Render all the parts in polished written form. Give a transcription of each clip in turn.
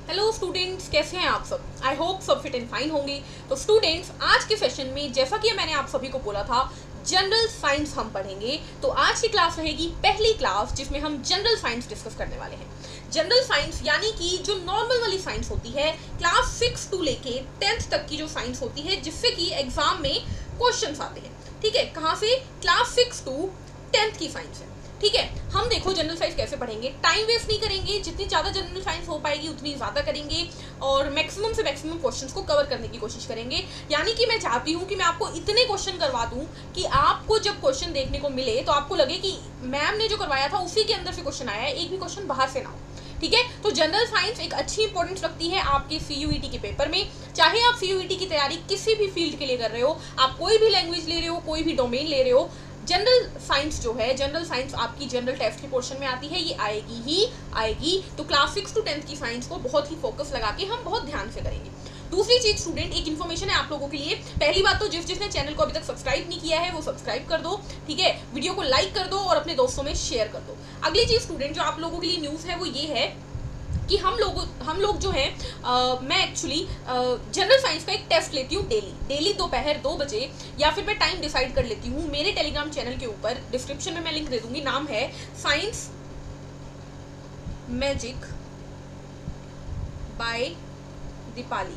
Hello students, कैसे हैं आप सब। आई होप सब फिट एंड फाइन होंगे। तो स्टूडेंट्स, आज के सेशन में जैसा कि मैंने आप सभी को बोला था, जनरल साइंस हम पढ़ेंगे। तो आज की क्लास रहेगी पहली क्लास, जिसमें हम जनरल साइंस डिस्कस करने वाले हैं। जनरल साइंस यानी कि जो नॉर्मल वाली साइंस होती है, क्लास 6 टू लेके 10th तक की जो साइंस होती है, जिससे कि एग्जाम में क्वेश्चंस आते हैं। ठीक है, कहाँ से? क्लास 6 टू 10th की साइंस है। ठीक है, हम देखो जनरल साइंस कैसे पढ़ेंगे। टाइम वेस्ट नहीं करेंगे, जितनी ज़्यादा जनरल साइंस हो पाएगी उतनी ज़्यादा करेंगे और मैक्सिमम से मैक्सिमम क्वेश्चंस को कवर करने की कोशिश करेंगे। यानी कि मैं चाहती हूँ कि मैं आपको इतने क्वेश्चन करवा दूँ कि आपको जब क्वेश्चन देखने को मिले तो आपको लगे कि मैम ने जो करवाया था उसी के अंदर से क्वेश्चन आया है, एक भी क्वेश्चन बाहर से ना हो। ठीक है, तो जनरल साइंस एक अच्छी इंपॉर्टेंस रखती है आपके CUET के पेपर में। चाहे आप CUET की तैयारी किसी भी फील्ड के लिए कर रहे हो, आप कोई भी लैंग्वेज ले रहे हो, कोई भी डोमेन ले रहे हो, जनरल साइंस जो है, जनरल साइंस आपकी जनरल टेस्ट के पोर्शन में आती है, ये आएगी ही आएगी। तो क्लास 6 टू 10th की साइंस को बहुत ही फोकस लगा के हम बहुत ध्यान से करेंगे। दूसरी चीज स्टूडेंट, एक इन्फॉर्मेशन है आप लोगों के लिए। पहली बात तो जिसने चैनल को अभी तक सब्सक्राइब नहीं किया है वो सब्सक्राइब कर दो। ठीक है, वीडियो को लाइक कर दो और अपने दोस्तों में शेयर कर दो। अगली चीज स्टूडेंट जो आप लोगों के लिए न्यूज है वो ये है कि हम लोग जो हैं, मैं एक्चुअली जनरल साइंस का एक टेस्ट लेती हूँ डेली दोपहर 2 बजे, या फिर मैं टाइम डिसाइड कर लेती हूँ। मेरे टेलीग्राम चैनल के ऊपर डिस्क्रिप्शन में मैं लिंक दे दूंगी, नाम है science magic by Deepali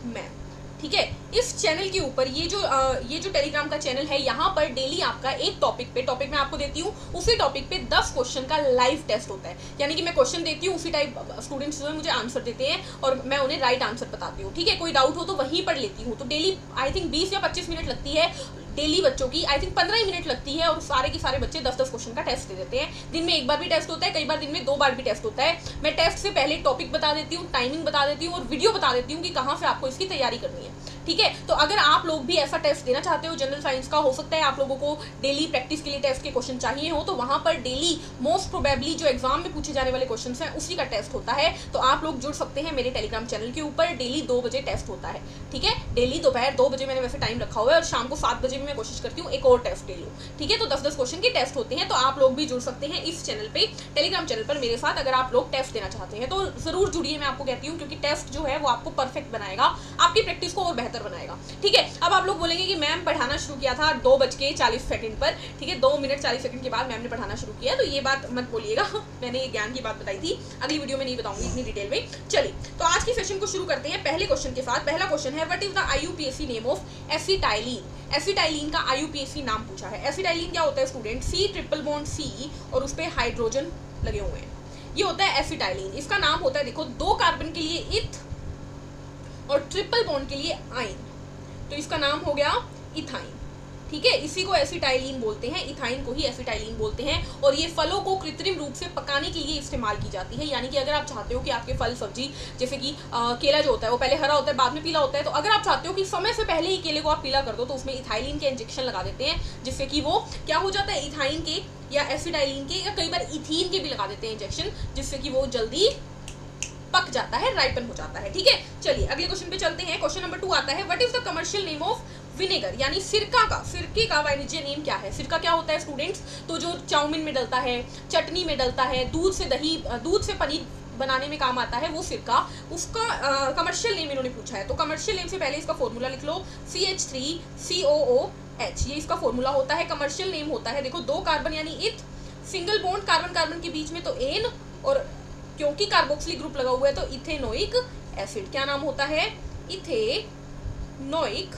ma'am. ठीक है, इस चैनल के ऊपर ये जो टेलीग्राम का चैनल है, यहाँ पर डेली आपका एक टॉपिक मैं आपको देती हूँ, उसी टॉपिक पे 10 क्वेश्चन का लाइव टेस्ट होता है। यानी कि मैं क्वेश्चन देती हूँ, उसी टाइप स्टूडेंट्स जो है मुझे आंसर देते हैं और मैं उन्हें राइट आंसर बताती हूँ। ठीक है, कोई डाउट हो तो वहीं पर लेती हूँ। तो डेली आई थिंक 20 या 25 मिनट लगती है डेली बच्चों की, आई थिंक 15 ही मिनट लगती है, और सारे के सारे बच्चे 10-10 क्वेश्चन का टेस्ट दे देते हैं। दिन में एक बार भी टेस्ट होता है, कई बार दिन में 2 बार भी टेस्ट होता है। मैं टेस्ट से पहले टॉपिक बता देती हूँ, टाइमिंग बता देती हूँ और वीडियो बता देती हूँ कि कहाँ से आपको इसकी तैयारी करनी है। ठीक है, तो अगर आप लोग भी ऐसा टेस्ट देना चाहते हो जनरल साइंस का, हो सकता है आप लोगों को डेली प्रैक्टिस के लिए टेस्ट के क्वेश्चन चाहिए हो, तो वहां पर डेली मोस्ट प्रोबेबली जो एग्जाम में पूछे जाने वाले क्वेश्चन हैं उसी का टेस्ट होता है। तो आप लोग जुड़ सकते हैं मेरे टेलीग्राम चैनल के ऊपर। डेली 2 बजे टेस्ट होता है। ठीक है, डेली दोपहर 2 बजे मैंने वैसे टाइम रखा हुआ है, और शाम को 7 बजे भी मैं कोशिश करती हूँ एक और टेस्ट ले लूँ। ठीक है, तो 10-10 क्वेश्चन के टेस्ट होते हैं। तो आप लोग भी जुड़ सकते हैं इस चैनल पे, टेलीग्राम चैनल पर मेरे साथ। अगर आप लोग टेस्ट देना चाहते हैं तो जरूर जुड़िए, मैं आपको कहती हूँ, क्योंकि टेस्ट जो है वो आपको परफेक्ट बनाएगा, आपकी प्रैक्टिस को और बेहतर बनाएगा। ठीक है, अब आप लोग बोलेंगे कि मैम पढ़ाना शुरू किया था 2:40 पर। ठीक है, 2 मिनट 40 सेकंड के बाद मैम ने पढ़ाना शुरू किया, तो ये बात मत बोलिएगा। मैंने ये ज्ञान की बात बताई थी, अगली वीडियो में नहीं बताऊंगी इतनी डिटेल में। चलिए, तो आज की सेशन को शुरू करते हैं पहले क्वेश्चन के साथ। पहला क्वेश्चन है, what is the IUPAC name of acetylene. Acetylene का IUPAC नाम पूछा है। एसिटाइलिन क्या होता है स्टूडेंट? C++ और उस पर हाइड्रोजन लगे हुए हैं, ये होता है एसिटाइलिन। इसका नाम होता है, देखो, 2 कार्बन के लिए इथ और ट्रिपल बॉन्ड के लिए आइन, तो इसका नाम हो गया इथाइन। ठीक है, इसी को एसिटाइलिन बोलते हैं, इथाइन को ही एसिटाइलिन बोलते हैं। और ये फलों को कृत्रिम रूप से पकाने के लिए इस्तेमाल की जाती है। यानी कि अगर आप चाहते हो कि आपके फल सब्जी, जैसे कि केला जो होता है वो पहले हरा होता है बाद में पीला होता है, तो अगर आप चाहते हो कि समय से पहले ही केले को आप पीला कर दो, तो उसमें इथाइलिन के इंजेक्शन लगा देते हैं, जिससे कि वो क्या हो जाता है, इथाइन के या एसिटाइलिन के या कई बार इथीन के भी लगा देते हैं इंजेक्शन, जिससे कि वो जल्दी पक जाता है, राइपन हो जाता है। ठीक है, चलिए अगले क्वेश्चन पे चलते हैं। क्वेश्चन नंबर 2 आता है, what is the commercial name of vinegar, यानी सिरके का वाणिज्य नेम क्या है। सिरका क्या होता है स्टूडेंट्स? तो जो चाउमीन में डलता है, चटनी में डलता है, दूध से पनीर बनाने में काम आता है, वो सिरका, उसका कमर्शियल नेम इन्होंने पूछा है। तो कमर्शियल नेम से पहले इसका फॉर्मूला लिख लो, CH3COOH, ये इसका फॉर्मूला होता है। कमर्शियल नेम होता है, देखो, 2 कार्बन यानी इथ, सिंगल बॉन्ड कार्बन के बीच में तो एन, और क्योंकि कार्बोक्सिलिक ग्रुप लगा हुआ है तो इथेनोइक एसिड। क्या नाम होता है? इथेनोइक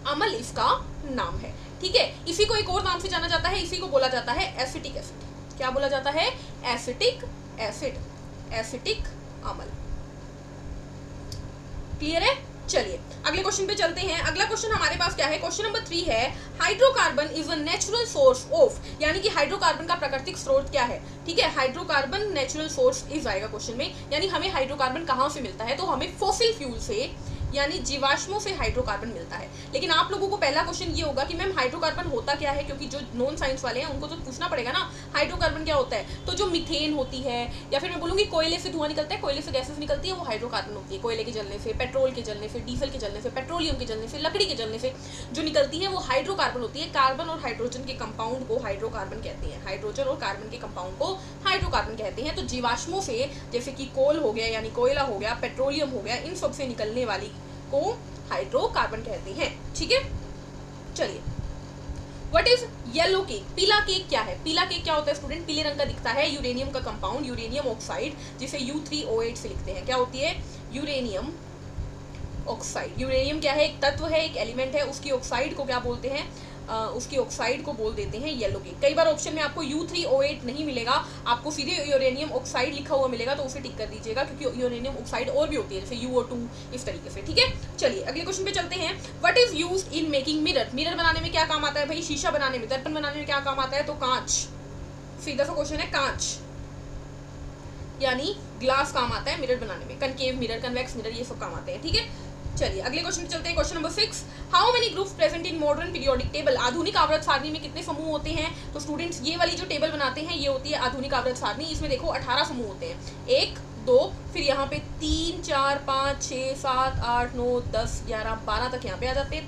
अम्ल इसका नाम है। ठीक है, इसी को एक और नाम से जाना जाता है, इसी को बोला जाता है एसिटिक एसिड। क्या बोला जाता है? एसिटिक एसिड, एसिटिक अम्ल। क्लियर है? चलिए अगले क्वेश्चन पे चलते हैं। अगला क्वेश्चन हमारे पास क्या है? क्वेश्चन नंबर 3 है, hydrocarbon is a natural source of, यानी कि हाइड्रोकार्बन का प्राकृतिक स्रोत क्या है। ठीक है, हाइड्रोकार्बन नेचुरल सोर्स इज आएगा क्वेश्चन में, यानी हमें हाइड्रोकार्बन कहाँ से मिलता है, तो हमें फॉसिल फ्यूल से यानी जीवाश्मों से हाइड्रोकार्बन मिलता है। लेकिन आप लोगों को पहला क्वेश्चन ये होगा कि मैम हाइड्रोकार्बन होता क्या है, क्योंकि जो नॉन साइंस वाले हैं उनको तो पूछना पड़ेगा ना हाइड्रोकार्बन क्या होता है। तो जो मीथेन होती है, या फिर मैं बोलूँगी कोयले से धुआं निकलता है, कोयले से गैसेस निकलती है, वो हाइड्रोकार्बन होती है। कोयले के जलने से, पेट्रोल के जलने से, डीजल के जलने से, पेट्रोलियम के जलने से, लकड़ी के जलने से जो निकलती है वो हाइड्रोकार्बन होती है। कार्बन और हाइड्रोजन के कंपाउंड को हाइड्रोकार्बन कहते हैं। हाइड्रोजन और कार्बन के कंपाउंड को हाइड्रोकार्बन कहते हैं। तो जीवाश्मों से जैसे कि कोल हो गया यानी कोयला हो गया, पेट्रोलियम हो गया, इन सब से निकलने वाली को हाइड्रोकार्बन कहते हैं। ठीक है, चलिए व्हाट इज येलो केक? पीला केक क्या है? पीला केक क्या होता है स्टूडेंट? पीले रंग का दिखता है। यूरेनियम का कंपाउंड यूरेनियम ऑक्साइड, जिसे U3O8 से लिखते हैं। क्या होती है? Uranium oxide. यूरेनियम क्या है? एक तत्व है, एक एलिमेंट है। उसकी ऑक्साइड को क्या बोलते हैं? उसकी ऑक्साइड को बोल देते हैं येलो केक। कई बार ऑप्शन में आपको U3O8 नहीं मिलेगा, आपको सीधे यूरेनियम ऑक्साइड लिखा हुआ मिलेगा, तो उसे टिक कर दीजिएगा, क्योंकि यूरेनियम ऑक्साइड और भी होती है, जैसे UO2, इस तरीके से। ठीक है, चलिए अगले क्वेश्चन पे चलते हैं। What is used in making mirror? Mirror बनाने में क्या काम आता है भाई? शीशा बनाने में, दर्पण बनाने में क्या काम आता है? तो कांच। सीधा सा क्वेश्चन है, कांच यानी ग्लास काम आता है मिरर बनाने में। कनकेव मिरर, कन्वेक्स मिरर, ये सब काम आते हैं। ठीक है, चलिए अगले क्वेश्चन पे चलते हैं। Question number 6, how many groups present in modern periodic table? आधुनिक आवर्त सारणी में कितने समूह होते हैं? तो स्टूडेंट्स ये वाली जो टेबल बनाते हैं ये होती है आधुनिक आवर्त सारणी। इसमें देखो 18 समूह होते हैं, 1 2, फिर यहाँ पे 3 4 5 6 7 8 9 10 11 12 तक यहाँ पे आ जाते हैं।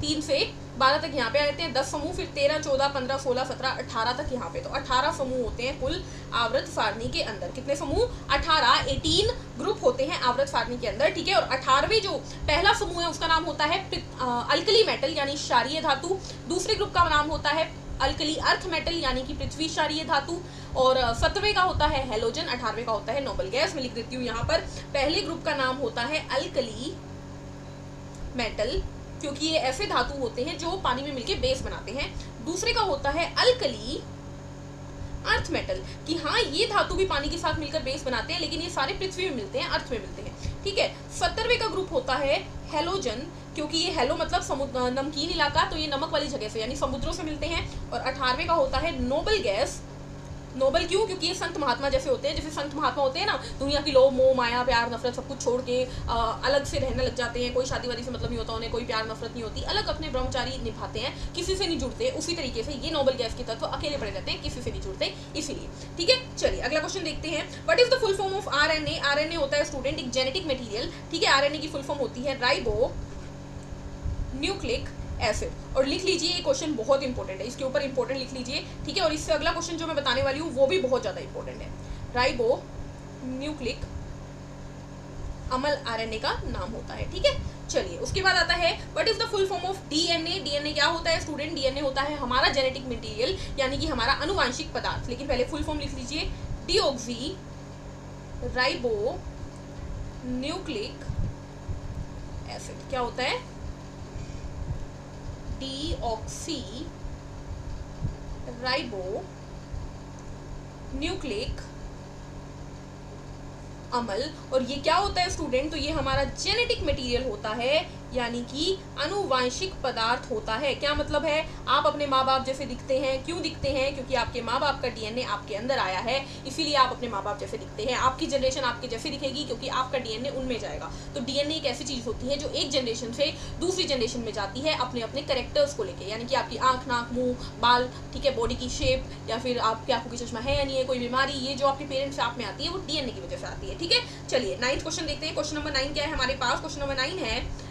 3 से 12 तक यहाँ पे आ जाते हैं 10 समूह, फिर 13 14 15 16 17 18 तक यहाँ पे। तो 18 समूह होते हैं कुल आवर्त सारणी के अंदर। कितने समूह? 18 ग्रुप होते हैं आवर्त सारणी के अंदर। ठीक है, और 18वें जो पहला समूह है उसका नाम होता है अल्कली मेटल यानी क्षारीय धातु। दूसरे ग्रुप का नाम होता है अल्कली अर्थ मेटल यानी कि पृथ्वी क्षारीय धातु। और 17वें का होता है हेलोजन, 18वें का होता है नोबल गैस। मैं लिख देती हूँ यहाँ पर। पहले ग्रुप का नाम होता है अल्कली मेटल, क्योंकि ये ऐसे धातु होते हैं जो पानी में मिलके बेस बनाते हैं। दूसरे का होता है अल्कली अर्थ मेटल, कि हाँ ये धातु भी पानी के साथ मिलकर बेस बनाते हैं, लेकिन ये सारे पृथ्वी में मिलते हैं, अर्थ में मिलते हैं। ठीक है, 17वें का ग्रुप होता है हेलोजन, क्योंकि ये हेलो मतलब समुद्र, नमकीन इलाका, तो ये नमक वाली जगह से यानी समुद्रों से मिलते हैं। और 18वें का होता है नोबल गैस। नोबल क्यों? क्योंकि ये संत महात्मा जैसे होते हैं, जैसे संत महात्मा होते हैं ना, दुनिया की लोभ मोह माया प्यार नफरत सब कुछ छोड़ के अलग से रहने लग जाते हैं। कोई शादी वादी से मतलब नहीं होता उन्हें, कोई प्यार नफरत नहीं होती, अलग अपने ब्रह्मचारी निभाते हैं, किसी से नहीं जुड़ते। उसी तरीके से ये नोबल गैस के तत्व अकेले पड़े रहते हैं, किसी से नहीं जुड़ते, इसीलिए। ठीक है, चलिए अगला क्वेश्चन देखते हैं। What is the full form of RNA? RNA होता है स्टूडेंट एक जेनेटिक मटेरियल। ठीक है, RNA की फुल फॉर्म होती है राइबो न्यूक्लिक एसिड। और लिख लीजिए, ये क्वेश्चन बहुत इंपॉर्टेंट है, इसके ऊपर इंपॉर्टेंट लिख लीजिए। ठीक है, और इससे अगला क्वेश्चन जो मैं बताने वाली हूँ वो भी बहुत ज्यादा इंपॉर्टेंट है। राइबो न्यूक्लिक अम्ल RNA का नाम होता है। ठीक है, चलिए उसके बाद आता है what is the full form of DNA? DNA क्या होता है स्टूडेंट? DNA होता है हमारा जेनेटिक मटेरियल यानी कि हमारा अनुवांशिक पदार्थ। लेकिन पहले फुल फॉर्म लिख लीजिए, डीऑक्सी राइबो न्यूक्लिक एसिड। क्या होता है? डीऑक्सी राइबो न्यूक्लिक अम्ल। और ये क्या होता है स्टूडेंट? तो ये हमारा जेनेटिक मटेरियल होता है, यानी कि अनुवांशिक पदार्थ होता है। क्या मतलब है? आप अपने माँ बाप जैसे दिखते हैं। क्यों दिखते हैं? क्योंकि आपके माँ बाप का DNA आपके अंदर आया है, इसीलिए आप अपने माँ बाप जैसे दिखते हैं। आपकी जनरेशन आपके जैसे दिखेगी क्योंकि आपका DNA उनमें जाएगा। तो DNA एक ऐसी चीज होती है जो एक जनरेशन से दूसरी जनरेशन में जाती है अपने अपने कैरेक्टर्स को लेके, यानी कि आपकी आंख नाक मुंह बाल, ठीक है, बॉडी की शेप, या फिर आपकी आंखों की चश्मा है या नहीं है, कोई बीमारी, ये जो आपके पेरेंट्स से आप में आती है वो DNA की वजह से आती है। ठीक है, चलिए 9th क्वेश्चन देखते हैं। क्वेश्चन नंबर 9 क्या है हमारे पास? क्वेश्चन नंबर 9 है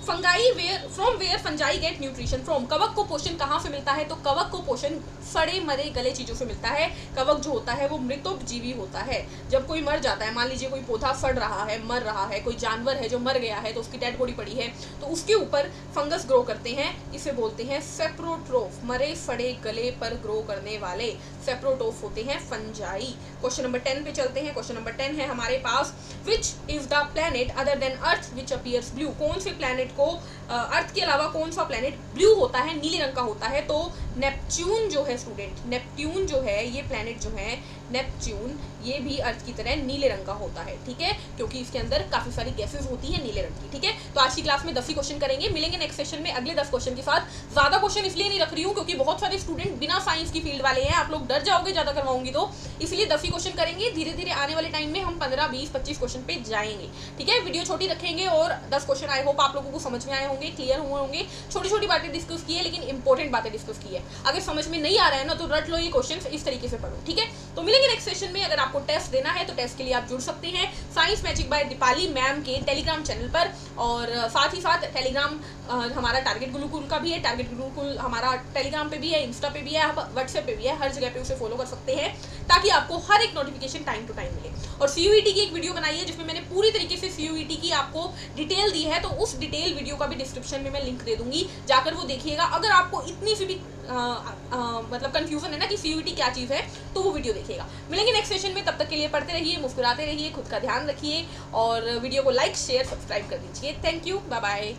fungi from where fungi get nutrition from. कवक को पोषण कहाँ से मिलता है? तो कवक को पोषण सड़े मरे गले चीजों से मिलता है। कवक जो होता है वो मृतोपजीवी होता है। जब कोई मर जाता है, मान लीजिए कोई पौधा सड़ रहा है, मर रहा है, कोई जानवर है जो मर गया है, तो उसकी डेड बॉडी पड़ी है, तो उसके ऊपर फंगस ग्रो करते हैं, इसे बोलते हैं सेप्रोट्रोफ। मरे सड़े गले पर ग्रो करने वाले सेप्रोट्रोफ होते हैं फंजाई। क्वेश्चन नंबर 10 पे चलते हैं। क्वेश्चन नंबर 10 है हमारे पास, which is the planet other than earth which appears blue? कौन से प्लैनेट को अर्थ के अलावा कौन सा प्लेनेट ब्लू होता है, नीले रंग का होता है? तो नेपच्यून जो है स्टूडेंट, नेपट्यून जो है ये प्लेनेट जो है नेपच्यून, ये भी अर्थ की तरह नीले रंग का होता है, ठीक है, क्योंकि इसके अंदर काफी सारी गैसेस होती है नीले रंग की, ठीक है। तो आज की क्लास में 10 ही क्वेश्चन करेंगे, मिलेंगे नेक्स्ट सेशन में अगले 10 क्वेश्चन के साथ। ज्यादा क्वेश्चन इसलिए नहीं रख रही हूँ क्योंकि बहुत सारे स्टूडेंट बिना साइंस की फील्ड वाले हैं, आप लोग डर जाओगे ज्यादा करवाऊंगी तो, इसलिए 10 ही क्वेश्चन करेंगे। धीरे धीरे आने वाले टाइम में हम 15, 20, 25 क्वेश्चन पे जाएंगे, ठीक है। वीडियो छोटी रखेंगे और 10 क्वेश्चन आई होप आप लोगों को समझ में आए होंगे, क्लियर हुए होंगे। छोटी छोटी बातें डिस्कस की है लेकिन इंपॉर्टेंट बातें डिस्कस की है। अगर समझ में नहीं आ रहा है ना तो रट लो ये क्वेश्चन, इस तरीके से पढ़ो, ठीक है। तो मिलेंगे नेक्स्ट सेशन में। अगर आपको टेस्ट देना है तो टेस्ट के लिए आप जुड़ सकते हैं science magic by Deepali ma'am के टेलीग्राम चैनल पर, और साथ ही साथ टेलीग्राम हमारा टारगेट गुरुकुल का भी है, टारगेट गुरुकुल हमारा टेलीग्राम पे भी है, इंस्टा पे भी है, व्हाट्सएप पे भी है, हर जगह पे उसे फॉलो कर सकते हैं ताकि आपको हर एक नोटिफिकेशन टाइम टू टाइम मिले। और सीयूईटी की एक वीडियो बनाई है जिसमें मैंने पूरी तरीके से सीयूईटी की आपको डिटेल दी है, तो उस डिटेल वीडियो का भी डिस्क्रिप्शन में मैं लिंक दे दूंगी, जाकर वो देखिएगा। अगर आपको इतनी सी भी मतलब कंफ्यूजन है ना कि सीयूईटी क्या चीज़ है तो वो वीडियो देखिएगा। मिलेंगे नेक्स्ट सेशन में, तब तक के लिए पढ़ते रहिए, मुस्कुराते रहिए, खुद का ध्यान रखिए और वीडियो को लाइक, शेयर, सब्सक्राइब कर दीजिए। Thank you, bye bye.